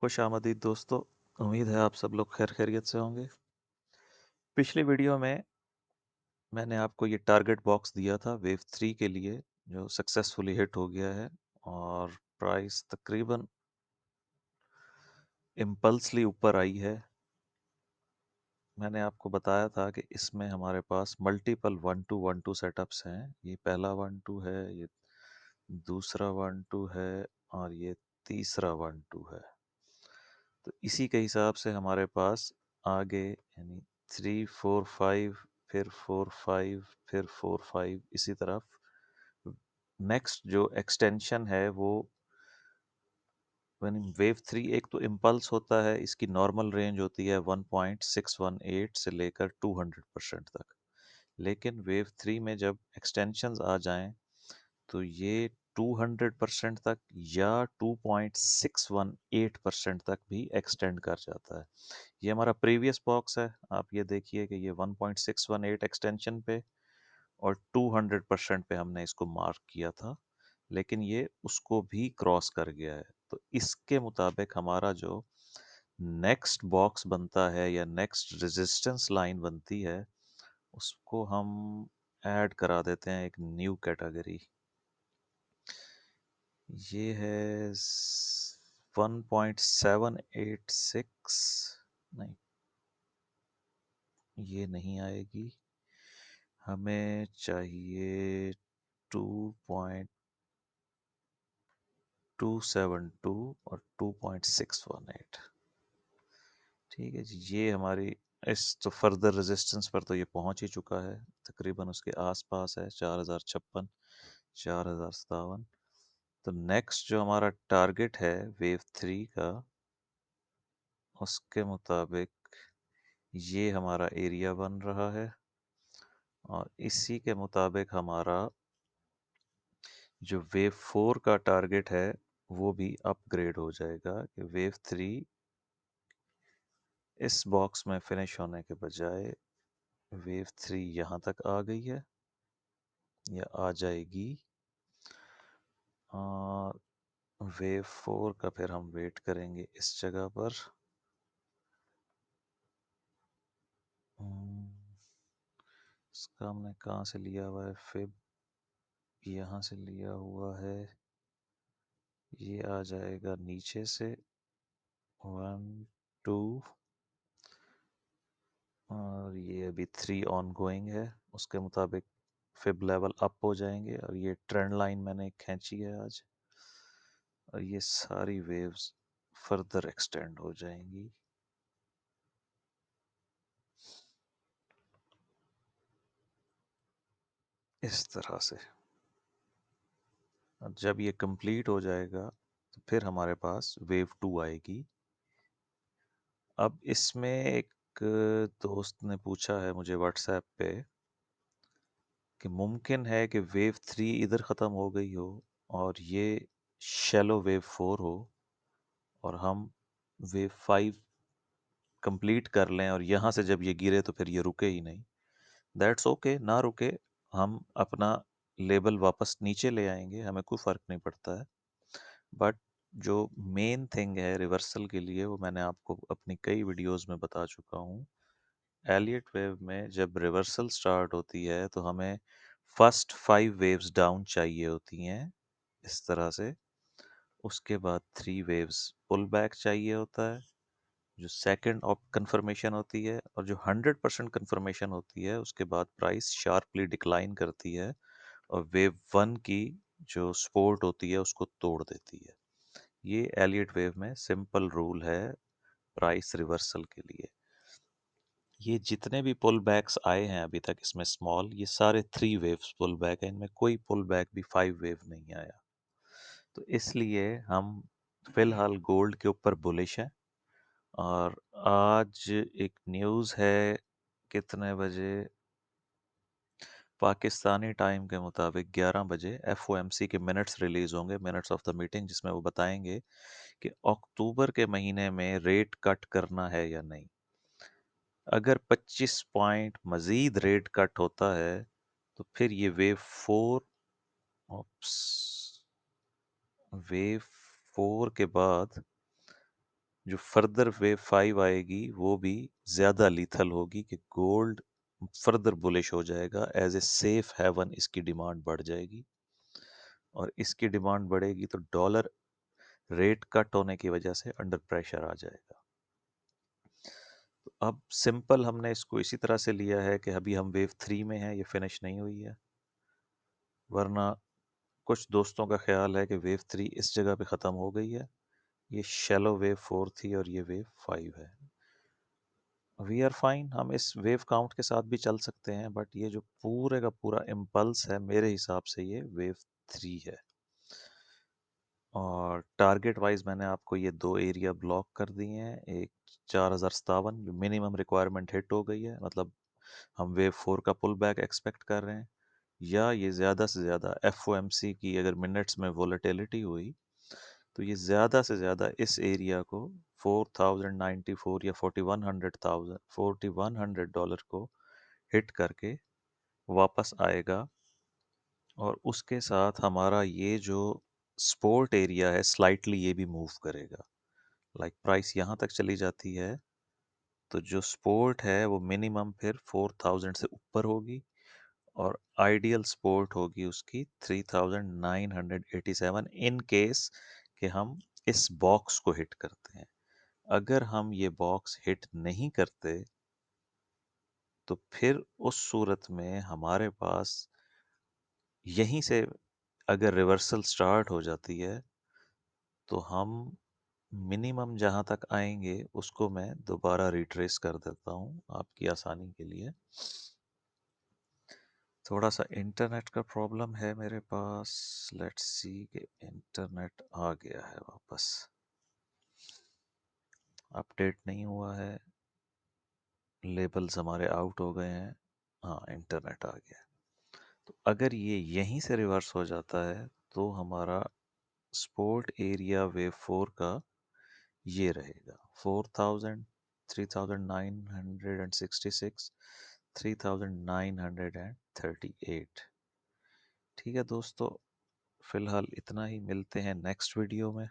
खुश आमदीद दोस्तों। उम्मीद है आप सब लोग खैर खैरियत से होंगे। पिछली वीडियो में मैंने आपको ये टारगेट बॉक्स दिया था वेव 3 के लिए, जो सक्सेसफुली हिट हो गया है और प्राइस तकरीबन इम्पल्सली ऊपर आई है। मैंने आपको बताया था कि इसमें हमारे पास मल्टीपल 1-2 सेटअप्स हैं। ये पहला 1-2 है, ये दूसरा 1-2 है और ये तीसरा 1-2 है। तो इसी के हिसाब से हमारे पास आगे यानी 3-4-5, फिर 4-5, फिर 4-5, इसी तरफ नेक्स्ट जो एक्सटेंशन है वो वेव 3 एक तो इम्पल्स होता है। इसकी नॉर्मल रेंज होती है 1.618 से लेकर 200% तक। लेकिन वेव 3 में जब एक्सटेंशंस आ जाएं तो ये 200% तक या 2.618% तक भी एक्सटेंड कर जाता है। ये हमारा प्रीवियस बॉक्स है। आप ये देखिए कि ये 1.618 एक्सटेंशन पे और 200% पे हमने इसको मार्क किया था, लेकिन ये उसको भी क्रॉस कर गया है। तो इसके मुताबिक हमारा जो नेक्स्ट बॉक्स बनता है या नेक्स्ट रेजिस्टेंस लाइन बनती है, उसको हम ऐड करा देते हैं एक न्यू कैटेगरी। ये है 1.786, नहीं ये नहीं आएगी। हमें चाहिए 2.272 और 2.618। ठीक है जी, ये हमारी इस तो फर्दर रेजिस्टेंस पर तो ये पहुंच ही चुका है, तकरीबन उसके आसपास है 4056, 4057। तो नेक्स्ट जो हमारा टारगेट है वेव 3 का, उसके मुताबिक ये हमारा एरिया बन रहा है और इसी के मुताबिक हमारा जो वेव 4 का टारगेट है वो भी अपग्रेड हो जाएगा कि वेव 3 इस बॉक्स में फिनिश होने के बजाय वेव 3 यहाँ तक आ गई है या आ जाएगी। और वेव 4 का फिर हम वेट करेंगे इस जगह पर। हम्म, इसका हमने कहाँ से लिया हुआ है? फिब यहाँ से लिया हुआ है। ये आ जाएगा नीचे से 1 2 और ये अभी 3 ऑन गोइंग है। उसके मुताबिक फिब लेवल अप हो जाएंगे और ये ट्रेंड लाइन मैंने खींची है आज, और ये सारी वेव्स फर्दर एक्सटेंड हो जाएंगी। इस तरह से और जब ये कंप्लीट हो जाएगा तो फिर हमारे पास वेव 2 आएगी। अब इसमें एक दोस्त ने पूछा है मुझे व्हाट्सएप पे कि मुमकिन है कि वेव 3 इधर ख़त्म हो गई हो और ये शैलो वेव 4 हो और हम वेव 5 कंप्लीट कर लें और यहाँ से जब ये गिरे तो फिर ये रुके ही नहीं। दैट्स ओके, ना रुके, हम अपना लेवल वापस नीचे ले आएंगे, हमें कोई फ़र्क नहीं पड़ता है। बट जो मेन थिंग है रिवर्सल के लिए, वो मैंने आपको अपनी कई वीडियोस में बता चुका हूँ। एलियट वेव में जब रिवर्सल स्टार्ट होती है तो हमें फर्स्ट 5 वेव्स डाउन चाहिए होती हैं इस तरह से। उसके बाद 3 वेव्स पुल बैक चाहिए होता है, जो सेकंड ऑफ कंफर्मेशन होती है। और जो 100% कंफर्मेशन होती है उसके बाद प्राइस शार्पली डिक्लाइन करती है और वेव 1 की जो सपोर्ट होती है उसको तोड़ देती है। ये एलियट वेव में सिंपल रूल है प्राइस रिवर्सल के लिए। ये जितने भी पुल बैक्स आए हैं अभी तक इसमें स्मॉल, ये सारे 3 वेव्स पुल बैक है, इनमें कोई पुल बैक भी 5 वेव नहीं आया। तो इसलिए हम फिलहाल गोल्ड के ऊपर बुलिश हैं। और आज एक न्यूज़ है, कितने बजे, पाकिस्तानी टाइम के मुताबिक 11 बजे एफओएमसी के मिनट्स रिलीज होंगे, मिनट्स ऑफ द मीटिंग, जिसमें वो बताएंगे कि अक्टूबर के महीने में रेट कट करना है या नहीं। अगर 25 पॉइंट मजीद रेट कट होता है तो फिर ये वेव 4, वेव 4 के बाद जो फर्दर वेव 5 आएगी वो भी ज़्यादा लीथल होगी कि गोल्ड फर्दर बुलिश हो जाएगा, एज ए सेफ हेवन इसकी डिमांड बढ़ जाएगी, और इसकी डिमांड बढ़ेगी तो डॉलर रेट कट होने की वजह से अंडर प्रेशर आ जाएगा। तो अब सिंपल हमने इसको इसी तरह से लिया है कि अभी हम वेव 3 में हैं, ये फिनिश नहीं हुई है, वरना कुछ दोस्तों का ख्याल है कि वेव 3 इस जगह पे ख़त्म हो गई है। ये शैलो वेव 4 थी और ये वेव 5 है। वी आर फाइन, हम इस वेव काउंट के साथ भी चल सकते हैं, बट ये जो पूरे का पूरा इम्पल्स है मेरे हिसाब से ये वेव 3 है। और टारगेट वाइज मैंने आपको ये दो एरिया ब्लॉक कर दिए हैं। एक 4057 मिनिमम रिक्वायरमेंट हिट हो गई है, मतलब हम वेव 4 का पुल बैक एक्सपेक्ट कर रहे हैं, या ये ज़्यादा से ज़्यादा एफ की अगर मिनट्स में वोलेटिलिटी हुई तो ये ज़्यादा से ज़्यादा इस एरिया को 4094 या 4100 डॉलर को हिट करके वापस आएगा। और उसके साथ हमारा ये जो सपोर्ट एरिया है स्लाइटली ये भी मूव करेगा। लाइक प्राइस यहाँ तक चली जाती है तो जो सपोर्ट है वो मिनिमम फिर 4000 से ऊपर होगी, और आइडियल सपोर्ट होगी उसकी 3987 इन केस कि हम इस बॉक्स को हिट करते हैं। अगर हम ये बॉक्स हिट नहीं करते तो फिर उस सूरत में हमारे पास यहीं से अगर रिवर्सल स्टार्ट हो जाती है तो हम मिनिमम जहाँ तक आएंगे उसको मैं दोबारा रिट्रेस कर देता हूँ आपकी आसानी के लिए। थोड़ा सा इंटरनेट का प्रॉब्लम है मेरे पास, लेट्स सी कि इंटरनेट आ गया है वापस, अपडेट नहीं हुआ है, लेबल्स हमारे आउट हो गए हैं, हाँ इंटरनेट आ गया है। तो अगर ये यहीं से रिवर्स हो जाता है तो हमारा सपोर्ट एरिया वेव 4 का ये रहेगा 4000, 3966, 3938। ठीक है दोस्तों, फिलहाल इतना ही, मिलते हैं नेक्स्ट वीडियो में।